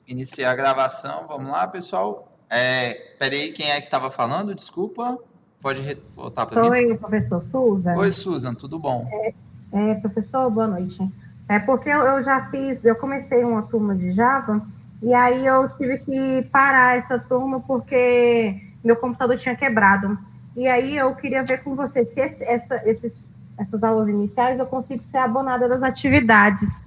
Iniciar a gravação. Vamos lá, pessoal. Peraí, quem é que estava falando? Desculpa. Pode voltar para mim? Sou eu, professor Susan. Oi, Susan, tudo bom? Professor, boa noite. É porque eu comecei uma turma de Java, e aí eu tive que parar essa turma porque meu computador tinha quebrado. E aí eu queria ver com você se essas aulas iniciais eu consigo ser abonada das atividades.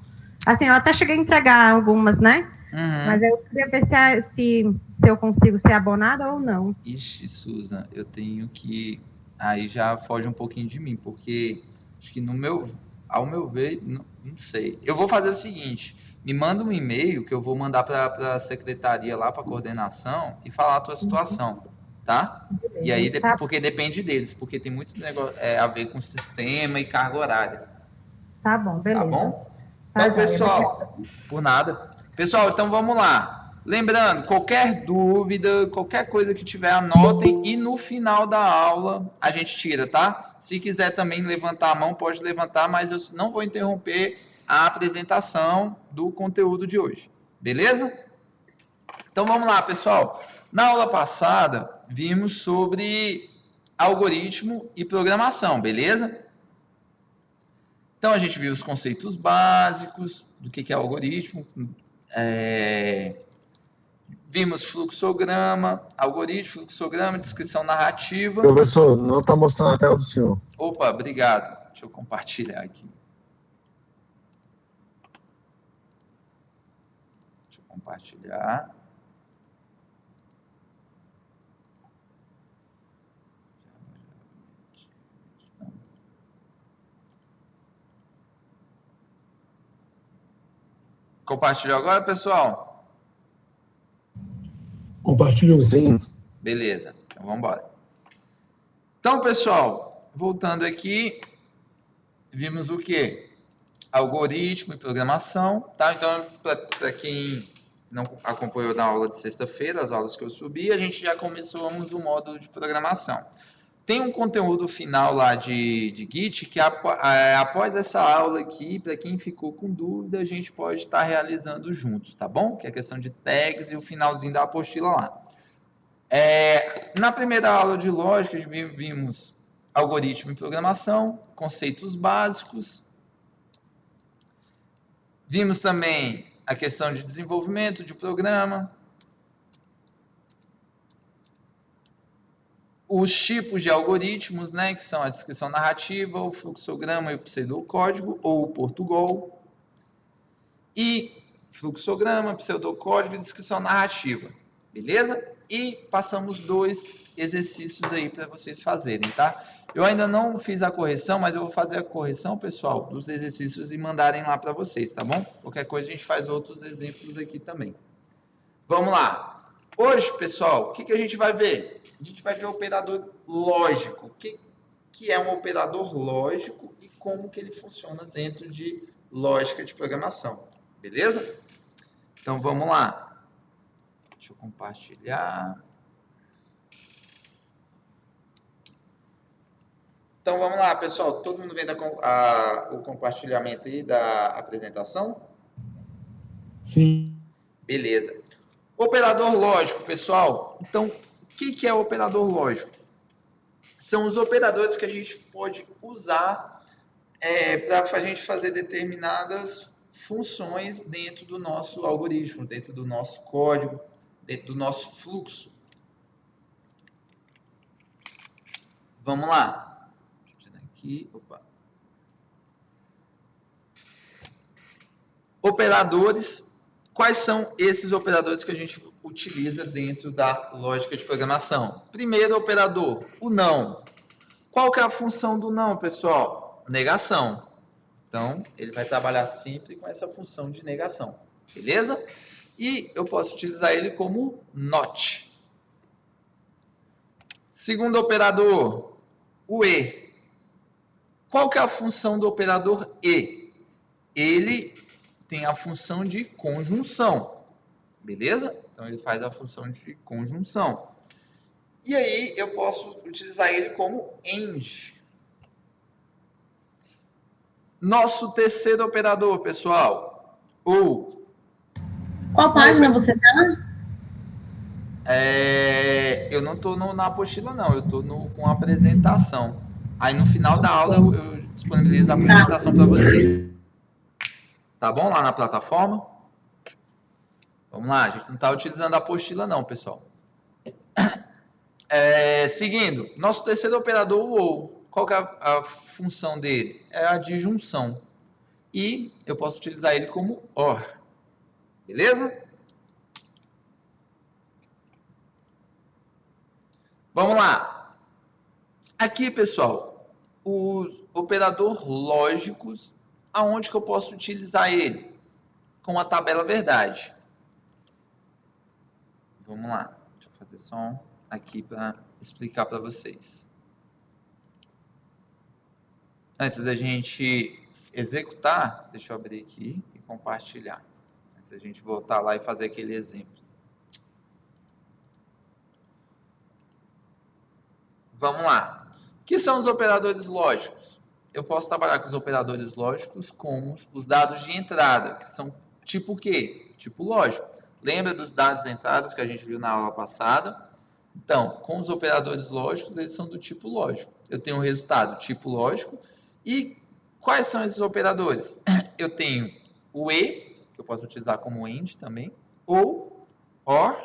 Assim, eu até cheguei a entregar algumas, né? Uhum. Mas eu queria ver se eu consigo ser abonada ou não. Ixi, Susan, eu tenho que... Aí já foge um pouquinho de mim, porque acho que ao meu ver, não sei. Eu vou fazer o seguinte, me manda um e-mail que eu vou mandar para a secretaria lá, para a coordenação, e falar a tua situação, tá? E aí, Tá. porque depende deles, porque tem muito negócio a ver com sistema e carga horária. Tá bom, beleza. Tá bom? Tá, Então, joia. pessoal, por nada. Pessoal, então vamos lá. Lembrando, qualquer dúvida, qualquer coisa que tiver, anotem e no final da aula a gente tira, tá? Se quiser também levantar a mão, pode levantar, mas eu não vou interromper a apresentação do conteúdo de hoje. Beleza? Então vamos lá, pessoal. Na aula passada, vimos sobre algoritmo e programação, beleza? Então a gente viu os conceitos básicos do que é algoritmo, vimos fluxograma, algoritmo, fluxograma, descrição narrativa. Professor, não está mostrando a tela do senhor. Opa, obrigado. Deixa eu compartilhar aqui. Deixa eu compartilhar. Compartilhou agora, pessoal? Compartilhou. Sim. Beleza, então vamos embora. Então, pessoal, voltando aqui, vimos o que? Algoritmo e programação, tá? Então, para quem não acompanhou na aula de sexta-feira, as aulas que eu subi, a gente já começamos o módulo de programação. Tem um conteúdo final lá de Git que após essa aula aqui, para quem ficou com dúvida, a gente pode estar realizando juntos, tá bom? Que é a questão de tags e o finalzinho da apostila lá. Na primeira aula de lógica, vimos algoritmo e programação, conceitos básicos. Vimos também a questão de desenvolvimento de programa, os tipos de algoritmos, né, que são a descrição narrativa, o fluxograma e o pseudocódigo, ou o Portugal. E fluxograma, pseudocódigo e descrição narrativa. Beleza? E passamos 2 exercícios aí para vocês fazerem, tá? Eu ainda não fiz a correção, mas eu vou fazer a correção, pessoal, dos exercícios e mandarem lá para vocês, tá bom? Qualquer coisa a gente faz outros exemplos aqui também. Vamos lá. Hoje, pessoal, o que a gente vai ver? A gente vai ver o operador lógico. O que é um operador lógico e como que ele funciona dentro de lógica de programação. Beleza? Então, vamos lá. Deixa eu compartilhar. Então, vamos lá, pessoal. Todo mundo vendo o compartilhamento aí da apresentação? Sim. Beleza. Operador lógico, pessoal. Então, o que é o operador lógico? São os operadores que a gente pode usar para a gente fazer determinadas funções dentro do nosso algoritmo, dentro do nosso código, dentro do nosso fluxo. Vamos lá. Deixa eu tirar aqui. Opa. Operadores. Quais são esses operadores que a gente utiliza dentro da lógica de programação? Primeiro operador, o não. Qual que é a função do não, pessoal? Negação. Então, ele vai trabalhar sempre com essa função de negação. Beleza? E eu posso utilizar ele como not. Segundo operador, o e. Qual que é a função do operador e? Ele tem a função de conjunção. Beleza? Então, ele faz a função de conjunção. E aí, eu posso utilizar ele como AND. Nosso terceiro operador, pessoal, ou Qual página você está? Eu não estou na apostila, não. Eu estou com a apresentação. Aí, no final da aula, eu disponibilizo a apresentação para vocês. Tá bom? Lá na plataforma. Vamos lá. A gente não está utilizando a apostila, não, pessoal. Seguindo. Nosso terceiro operador, o OU. Qual que é a função dele? É a de junção. E eu posso utilizar ele como OR. Beleza? Vamos lá. Aqui, pessoal, os operadores lógicos, aonde que eu posso utilizar ele? Com a tabela verdade. Vamos lá. Deixa eu fazer só aqui para explicar para vocês. Antes da gente executar, deixa eu abrir aqui e compartilhar. Antes da gente voltar lá e fazer aquele exemplo. Vamos lá. O que são os operadores lógicos? Eu posso trabalhar com os operadores lógicos com os dados de entrada, que são tipo o quê? Tipo lógico. Lembra dos dados de entrada que a gente viu na aula passada? Então, com os operadores lógicos, eles são do tipo lógico. Eu tenho um resultado tipo lógico. E quais são esses operadores? Eu tenho o E, que eu posso utilizar como AND também, ou OR,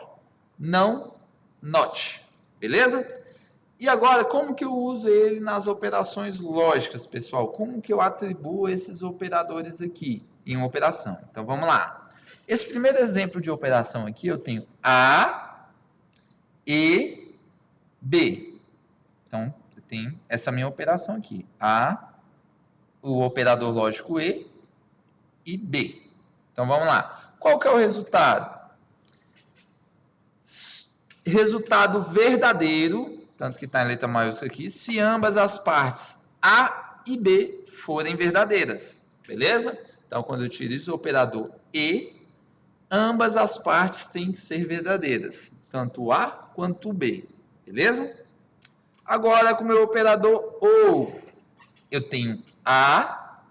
não, NOT. Beleza? E agora, como que eu uso ele nas operações lógicas, pessoal? Como que eu atribuo esses operadores aqui em uma operação? Então, vamos lá. Esse primeiro exemplo de operação aqui, eu tenho A, E, B. Então, eu tenho essa minha operação aqui. A, o operador lógico E e B. Então, vamos lá. Qual que é o resultado? Resultado verdadeiro, tanto que está em letra maiúscula aqui, se ambas as partes A e B forem verdadeiras. Beleza? Então, quando eu utilizo o operador E, ambas as partes têm que ser verdadeiras. Tanto A quanto o B. Beleza? Agora, com o meu operador OU, eu tenho A,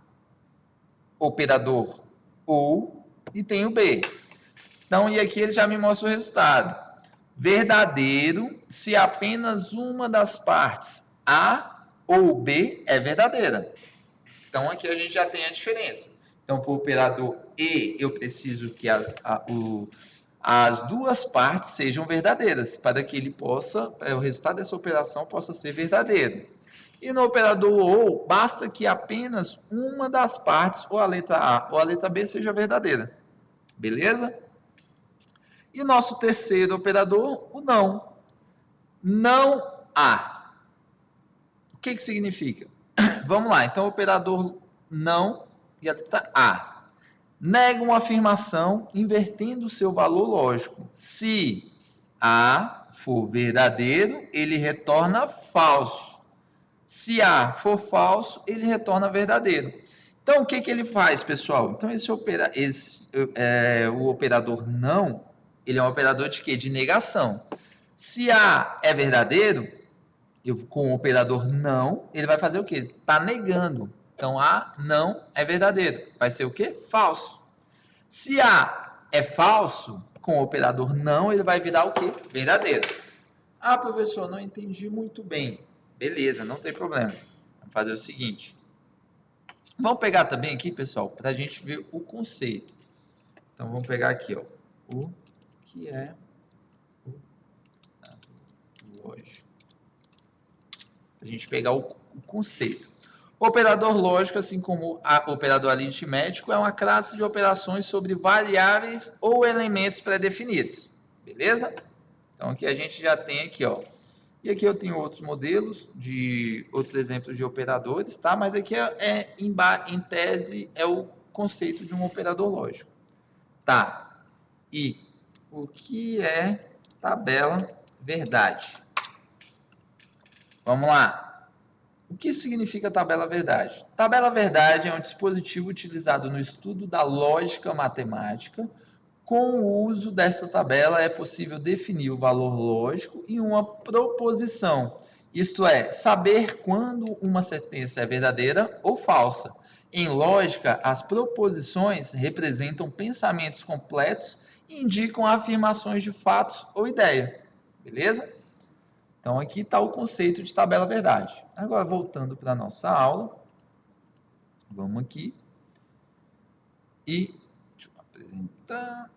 operador OU, e tenho B. Então, e aqui ele já me mostra o resultado. Verdadeiro se apenas uma das partes A ou B é verdadeira. Então, aqui a gente já tem a diferença. Então, para o operador E, eu preciso que as duas partes sejam verdadeiras, para que ele possa, o resultado dessa operação possa ser verdadeiro. E no operador OU, basta que apenas uma das partes, ou a letra A ou a letra B, seja verdadeira. Beleza? E o nosso terceiro operador, o não. Não há. O que significa? Vamos lá. Então, o operador não e a letra A. Nega uma afirmação invertendo o seu valor lógico. Se A for verdadeiro, ele retorna falso. Se A for falso, ele retorna verdadeiro. Então, o que ele faz, pessoal? Então, o operador não, ele é um operador de quê? De negação. Se A é verdadeiro, com o operador não, ele vai fazer o quê? Ele está negando. Então, A não é verdadeiro. Vai ser o quê? Falso. Se A é falso, com o operador não, ele vai virar o quê? Verdadeiro. Ah, professor, não entendi muito bem. Beleza, não tem problema. Vamos fazer o seguinte. Vamos pegar também aqui, pessoal, para a gente ver o conceito. Então, vamos pegar aqui, ó, o que é o lógico. Para a gente pegar o conceito. O operador lógico, assim como o operador aritmético, é uma classe de operações sobre variáveis ou elementos pré-definidos. Beleza? Então, aqui a gente já tem aqui, ó. E aqui eu tenho outros modelos, outros exemplos de operadores, tá? Mas aqui em tese, é o conceito de um operador lógico. Tá. E o que é tabela verdade? Vamos lá. O que significa tabela verdade? Tabela verdade é um dispositivo utilizado no estudo da lógica matemática. Com o uso dessa tabela, é possível definir o valor lógico em uma proposição, isto é, saber quando uma sentença é verdadeira ou falsa. Em lógica, as proposições representam pensamentos completos indicam afirmações de fatos ou ideia. Beleza? Então, aqui está o conceito de tabela verdade. Agora, voltando para a nossa aula, vamos aqui e deixa eu apresentar.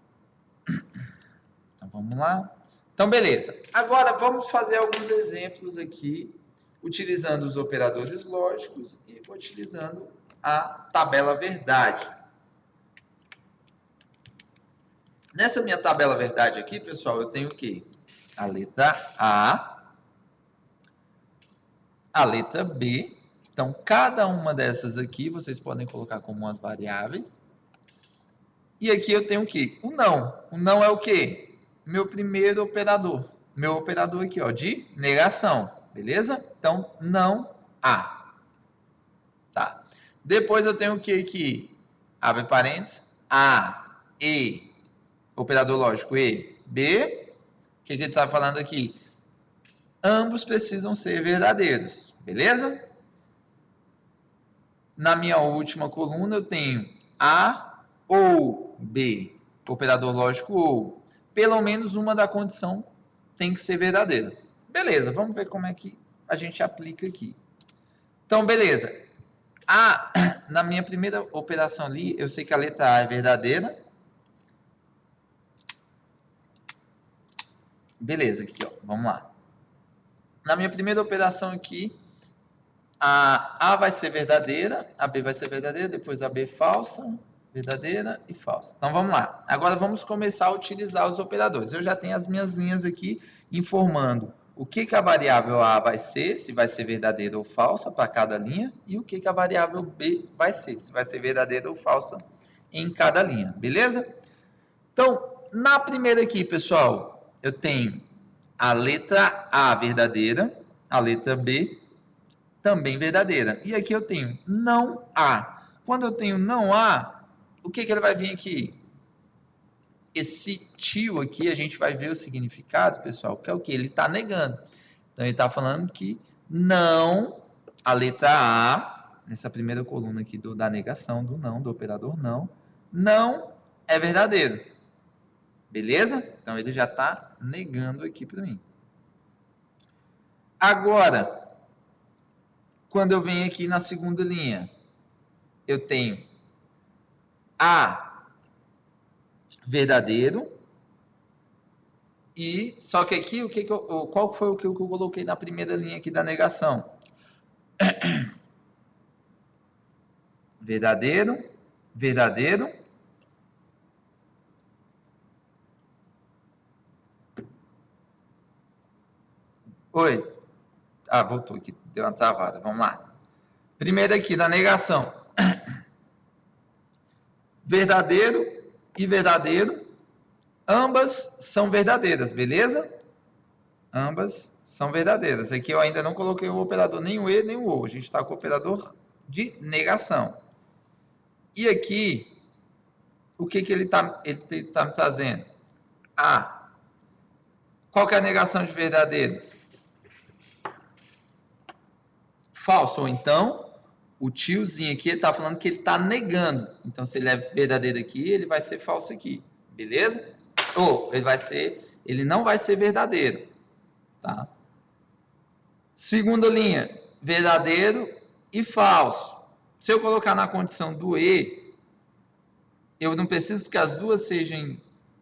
Então, vamos lá. Então, beleza. Agora, vamos fazer alguns exemplos aqui, utilizando os operadores lógicos e utilizando a tabela verdade. Nessa minha tabela verdade aqui, pessoal, eu tenho o quê? A letra A, a letra B. Então, cada uma dessas aqui, vocês podem colocar como umas variáveis. E aqui eu tenho o quê? O não. O não é o quê? Meu primeiro operador. Meu operador aqui, ó, de negação. Beleza? Então, não há. Tá. Depois eu tenho o que aqui? Abre parênteses. A, E, operador lógico E, B. O que ele está falando aqui? Ambos precisam ser verdadeiros. Beleza? Na minha última coluna eu tenho A ou B. Operador lógico ou. Pelo menos uma da condição tem que ser verdadeira. Beleza, vamos ver como é que a gente aplica aqui. Então, beleza. Na minha primeira operação ali, eu sei que a letra A é verdadeira. Beleza, aqui, ó. Vamos lá. Na minha primeira operação aqui, a A vai ser verdadeira, a B vai ser verdadeira, depois a B falsa, verdadeira e falsa. Então, vamos lá. Agora, vamos começar a utilizar os operadores. Eu já tenho as minhas linhas aqui informando o que a variável A vai ser, se vai ser verdadeira ou falsa para cada linha, e o que a variável B vai ser, se vai ser verdadeira ou falsa em cada linha. Beleza? Então, na primeira aqui, pessoal, eu tenho a letra A verdadeira, a letra B também verdadeira. E aqui eu tenho não há. Quando eu tenho não há, o que ele vai vir aqui? Esse tio aqui, a gente vai ver o significado, pessoal, que é o que? Ele está negando. Então, ele está falando que não, a letra A, nessa primeira coluna aqui da negação, do não, do operador não é verdadeiro. Beleza? Então, ele já está negando aqui para mim. Agora, quando eu venho aqui na segunda linha, eu tenho A verdadeiro. E só que aqui, qual foi o que eu coloquei na primeira linha aqui da negação? Verdadeiro, verdadeiro. Oi. Ah, voltou aqui, deu uma travada. Vamos lá. Primeiro aqui, na negação. Verdadeiro e verdadeiro. Ambas são verdadeiras, beleza? Ambas são verdadeiras. Aqui eu ainda não coloquei o operador nem o E nem o O. A gente está com o operador de negação. E aqui, o que ele tá me trazendo? Qual que é a negação de verdadeiro? Falso. Ou então, o tiozinho aqui está falando que ele está negando. Então, se ele é verdadeiro aqui, ele vai ser falso aqui. Beleza? Ou ele não vai ser verdadeiro. Tá? Segunda linha, verdadeiro e falso. Se eu colocar na condição do E, eu não preciso que as duas sejam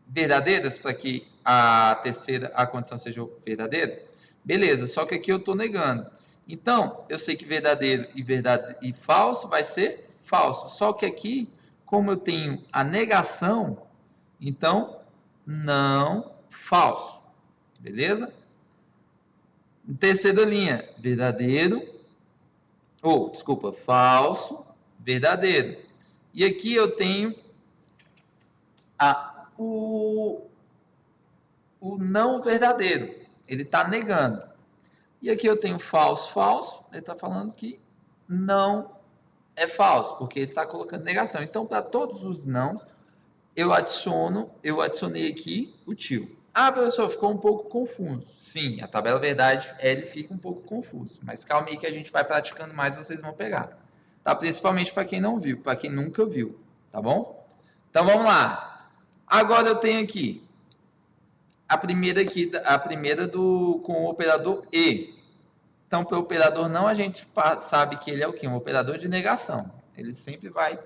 verdadeiras para que a condição seja verdadeira? Beleza, só que aqui eu estou negando. Então, eu sei que verdadeiro e falso vai ser falso. Só que aqui, como eu tenho a negação, então, não falso. Beleza? Terceira linha, falso, verdadeiro. E aqui eu tenho o não verdadeiro. Ele está negando. E aqui eu tenho falso, falso. Ele está falando que não é falso, porque ele está colocando negação. Então, para todos os não, eu adicionei aqui o tio. Professor, ficou um pouco confuso. Sim, a tabela verdade, ele fica um pouco confuso. Mas calma aí que a gente vai praticando mais, vocês vão pegar. Tá? Principalmente para quem não viu, para quem nunca viu. Tá bom? Então, vamos lá. Agora eu tenho aqui a primeira com o operador E. Então, para o operador não, a gente sabe que ele é o quê? Um operador de negação. Ele sempre vai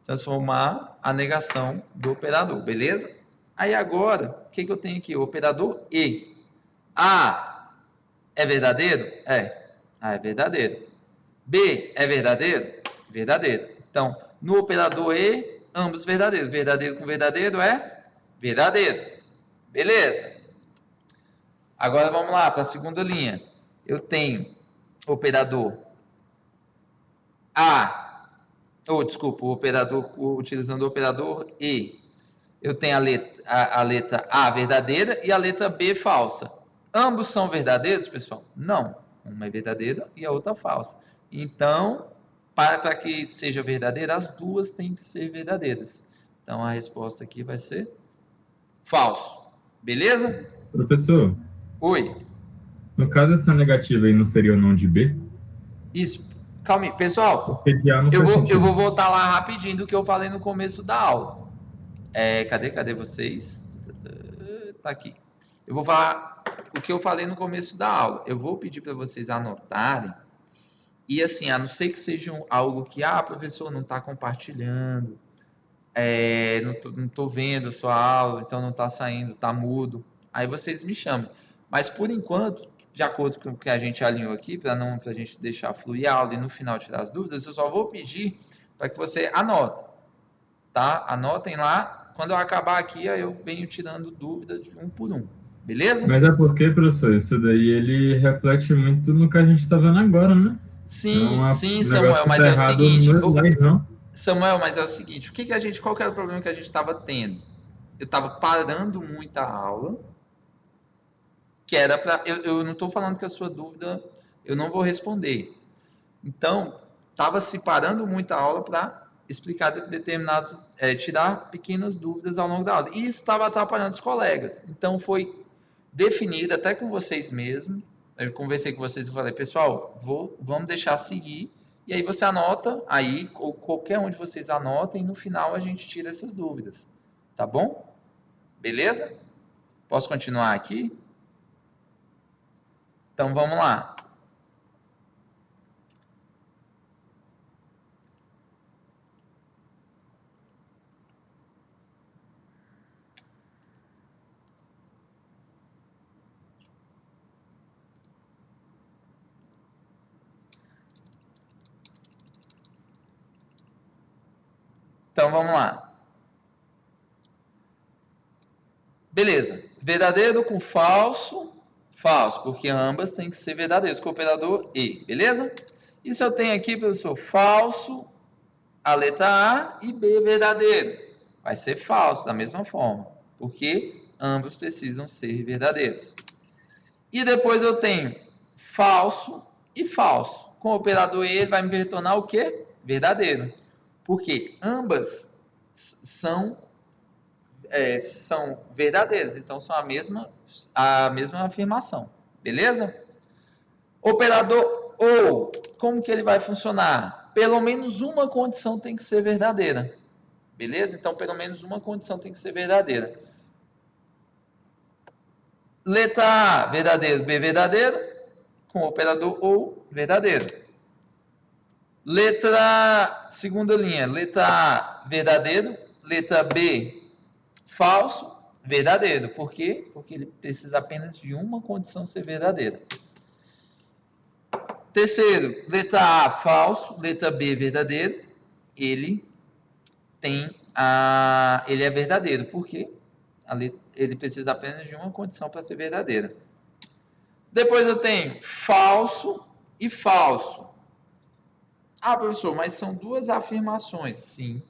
transformar a negação do operador, beleza? Aí agora, o que eu tenho aqui? O operador E. A é verdadeiro? É. A é verdadeiro. B é verdadeiro? Verdadeiro. Então, no operador E, ambos verdadeiros. Verdadeiro com verdadeiro é verdadeiro. Beleza. Agora vamos lá para a segunda linha. Eu tenho o operador A, o operador, utilizando o operador E. Eu tenho a letra A verdadeira e a letra B falsa. Ambos são verdadeiros, pessoal? Não. Uma é verdadeira e a outra falsa. Então, para que seja verdadeira, as duas têm que ser verdadeiras. Então, a resposta aqui vai ser falso. Beleza? Professor, Oi. no caso essa negativa aí não seria o não de B? Isso. Calma aí. Pessoal, Porque de A não faz sentido. eu vou voltar lá rapidinho do que eu falei no começo da aula. Cadê vocês? Tá aqui. Eu vou falar o que eu falei no começo da aula. Eu vou pedir para vocês anotarem. E assim, a não ser que seja algo que, professor, não está compartilhando, não estou vendo a sua aula, então não está saindo, está mudo. Aí vocês me chamam. Mas por enquanto, de acordo com o que a gente alinhou aqui, para a gente deixar fluir a aula e no final tirar as dúvidas, eu só vou pedir para que você anote. Tá? Anotem lá. Quando eu acabar aqui, aí eu venho tirando dúvidas de um por um. Beleza? Mas é porque, professor, isso daí ele reflete muito no que a gente está vendo agora, né? Sim, então, sim, Samuel, mas é o seguinte. Samuel, mas é o seguinte, qual que era o problema que a gente estava tendo? Eu estava parando muita aula, que era para... Eu não estou falando que a sua dúvida eu não vou responder. Então, estava se parando muita aula para explicar determinados, tirar pequenas dúvidas ao longo da aula. E isso estava atrapalhando os colegas. Então, foi definido até com vocês mesmos. Eu conversei com vocês e falei, pessoal, vamos deixar seguir. E aí você anota, aí qualquer um de vocês anota e no final a gente tira essas dúvidas. Tá bom? Beleza? Posso continuar aqui? Então vamos lá. Então vamos lá. Beleza. Verdadeiro com falso, falso, porque ambas têm que ser verdadeiras com o operador E, beleza? E se eu tenho aqui, professor, falso, a letra A e B verdadeiro? Vai ser falso da mesma forma, porque ambos precisam ser verdadeiros. E depois eu tenho falso e falso. Com o operador E, ele vai me retornar o quê? Verdadeiro. Porque ambas são verdadeiras, então são a mesma afirmação, beleza? Operador OU, como que ele vai funcionar? Pelo menos uma condição tem que ser verdadeira, beleza? Então, pelo menos uma condição tem que ser verdadeira. Letra A, verdadeiro, B, verdadeiro, com o operador OU, verdadeiro. Segunda linha, letra A, verdadeiro, letra B, falso, verdadeiro. Por quê? Porque ele precisa apenas de uma condição ser verdadeira. Terceiro, letra A, falso, letra B, verdadeiro. Ele é verdadeiro. Por quê? Ele precisa apenas de uma condição para ser verdadeira. Depois eu tenho falso e falso. Professor, mas são duas afirmações. Sim.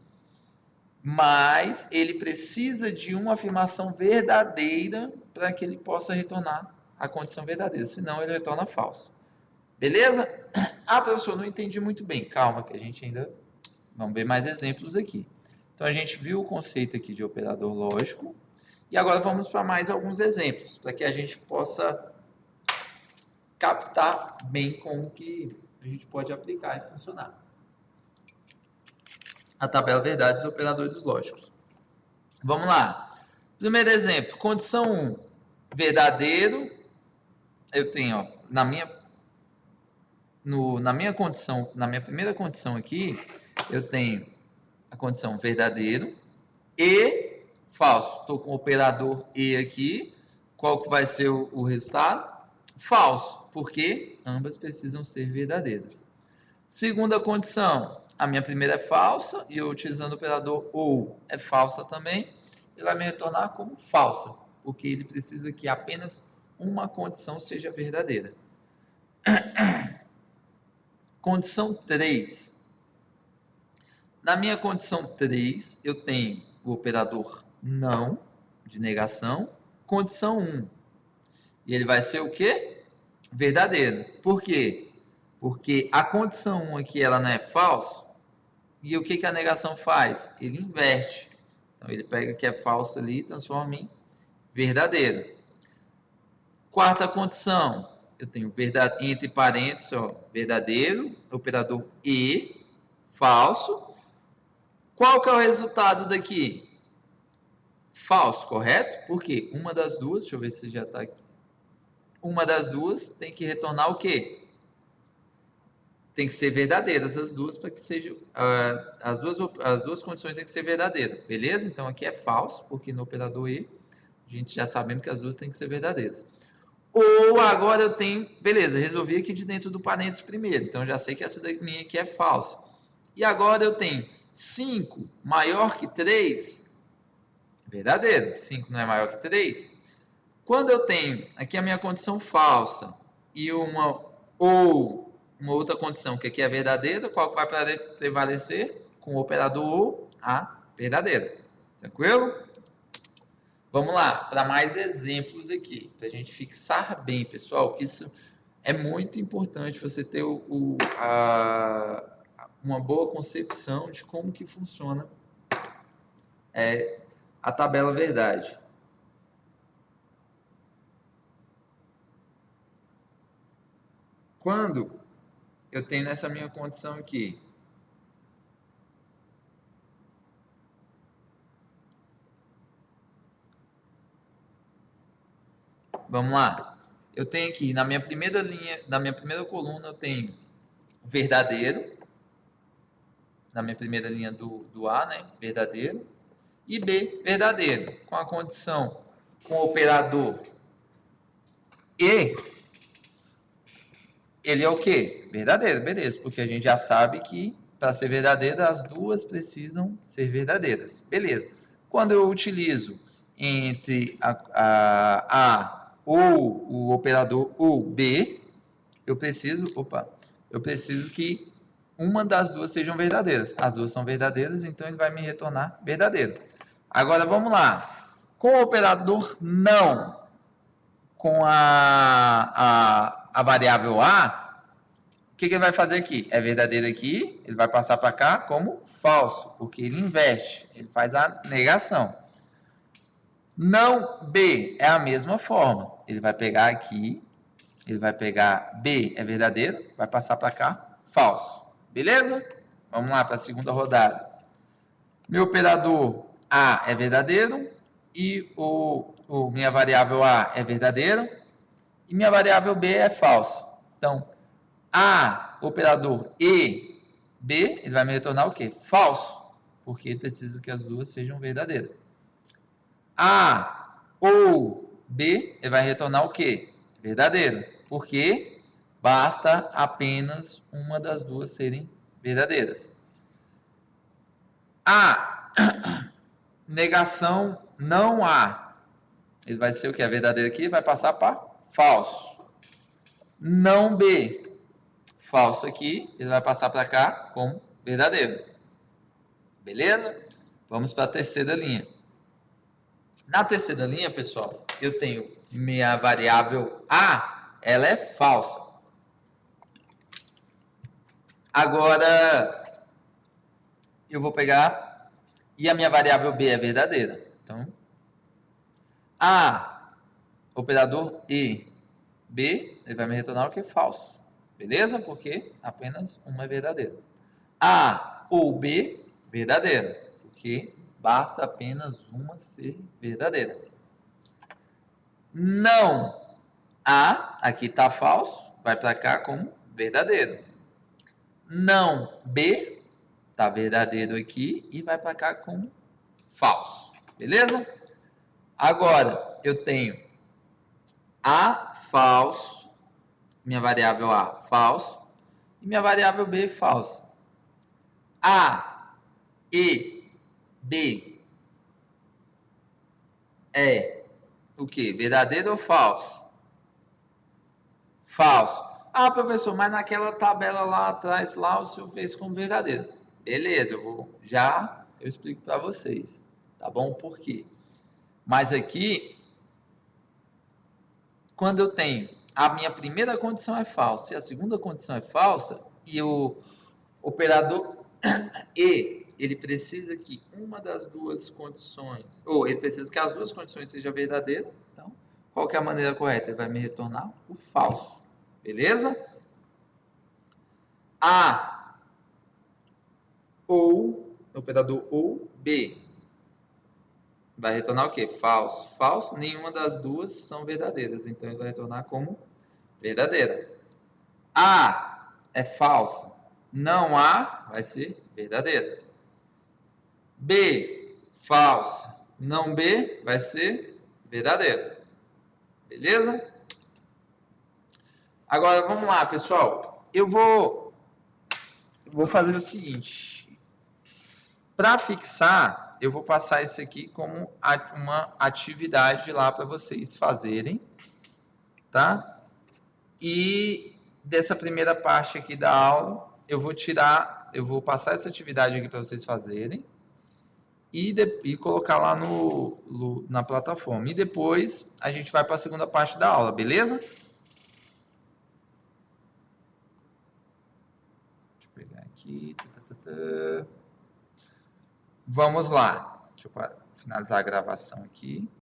Mas ele precisa de uma afirmação verdadeira para que ele possa retornar a condição verdadeira. Senão, ele retorna falso. Beleza? Professor, não entendi muito bem. Calma, que a gente ainda... Vamos ver mais exemplos aqui. Então, a gente viu o conceito aqui de operador lógico. E agora vamos para mais alguns exemplos, para que a gente possa captar bem como que a gente pode aplicar e funcionar. A tabela verdade dos operadores lógicos. Vamos lá. Primeiro exemplo, condição 1, verdadeiro. Eu tenho, ó, na minha condição, na minha primeira condição aqui, eu tenho a condição verdadeiro e falso. Estou com o operador e aqui. Qual que vai ser o resultado? Falso, porque ambas precisam ser verdadeiras. Segunda condição, a minha primeira é falsa e eu utilizando o operador ou é falsa também, ele vai me retornar como falsa, porque ele precisa que apenas uma condição seja verdadeira. Condição 3. Na minha condição 3, eu tenho o operador não, de negação, condição 1. E ele vai ser o quê? Verdadeiro. Por quê? Porque a condição 1 aqui, ela não é falsa. E o que a negação faz? Ele inverte. Então, ele pega que é falso ali e transforma em verdadeiro. Quarta condição, eu tenho entre parênteses, ó, verdadeiro, operador e, falso. Qual que é o resultado daqui? Falso, correto? Por quê? Uma das duas, deixa eu ver se já está aqui. Uma das duas tem que retornar o quê? Tem que ser verdadeiras as duas para que seja as duas condições têm que ser verdadeiras, beleza? Então aqui é falso, porque no operador e a gente já sabemos que as duas têm que ser verdadeiras. Ou agora eu tenho, beleza, resolvi aqui de dentro do parênteses primeiro, então já sei que essa minha aqui é falsa. E agora eu tenho 5 maior que 3, verdadeiro, 5 não é maior que 3. Quando eu tenho aqui a minha condição falsa e uma outra condição que aqui é verdadeira, qual vai prevalecer? Com o operador ou a verdadeira. Tranquilo? Vamos lá, para mais exemplos aqui, para a gente fixar bem, pessoal, que isso é muito importante, você ter uma boa concepção de como que funciona a tabela verdade. Quando eu tenho nessa minha condição aqui, vamos lá, eu tenho aqui na minha primeira linha, na minha primeira coluna eu tenho verdadeiro, na minha primeira linha do A, né, verdadeiro, e B, verdadeiro, com a condição, com o operador e, ele é o quê? Verdadeiro, beleza, porque a gente já sabe que para ser verdadeira, as duas precisam ser verdadeiras, beleza. Quando eu utilizo entre a ou o operador ou B, eu preciso que uma das duas sejam verdadeiras. As duas são verdadeiras, então ele vai me retornar verdadeiro. Agora vamos lá. Com o operador não, com a variável A, o que ele vai fazer aqui? É verdadeiro aqui, ele vai passar para cá como falso, porque ele inverte, ele faz a negação. Não B é a mesma forma, ele vai pegar aqui, ele vai pegar B é verdadeiro, vai passar para cá falso, beleza? Vamos lá para a segunda rodada. Meu operador A é verdadeiro e minha variável A é verdadeira e minha variável B é falsa. Então, A, operador e B, ele vai me retornar o quê? Falso, porque ele precisa que as duas sejam verdadeiras. A ou B, ele vai retornar o quê? Verdadeiro, porque basta apenas uma das duas serem verdadeiras. A negação não há. Ele vai ser o que? A verdadeira aqui vai passar para falso. Não B. Falso aqui, ele vai passar para cá como verdadeiro. Beleza? Vamos para a terceira linha. Na terceira linha, pessoal, eu tenho minha variável A, ela é falsa. Agora, eu vou pegar, e a minha variável B é verdadeira. Então, A, operador E, B, ele vai me retornar o que é falso. Beleza? Porque apenas uma é verdadeira. A ou B, verdadeira. Porque basta apenas uma ser verdadeira. Não A, aqui está falso, vai para cá como verdadeiro. Não B, está verdadeiro aqui e vai para cá como falso. Beleza? Agora, eu tenho A falso, minha variável A falso, e minha variável B falsa. A, E, B é o que? Verdadeiro ou falso? Falso. Ah, professor, mas naquela tabela lá atrás, lá o senhor fez como verdadeiro. Beleza, eu explico para vocês. Tá bom? Por quê? Mas aqui, quando eu tenho a minha primeira condição é falsa e a segunda condição é falsa, e o operador E, ele precisa que uma das duas condições, ou ele precisa que as duas condições sejam verdadeiras, então, qual que é a maneira correta? Ele vai me retornar o falso. Beleza? A ou, operador ou B, vai retornar o quê? Falso. Falso, nenhuma das duas são verdadeiras, então ele vai retornar como verdadeira. A é falsa, não A vai ser verdadeira. B, falsa, não B vai ser verdadeira. Beleza? Agora, vamos lá, pessoal. Eu vou fazer o seguinte. Para fixar, eu vou passar isso aqui como uma atividade lá para vocês fazerem, tá? E dessa primeira parte aqui da aula, eu vou passar essa atividade aqui para vocês fazerem e colocar lá na plataforma. E depois a gente vai para a segunda parte da aula, beleza? Pegar aqui. Vamos lá. Deixa eu finalizar a gravação aqui.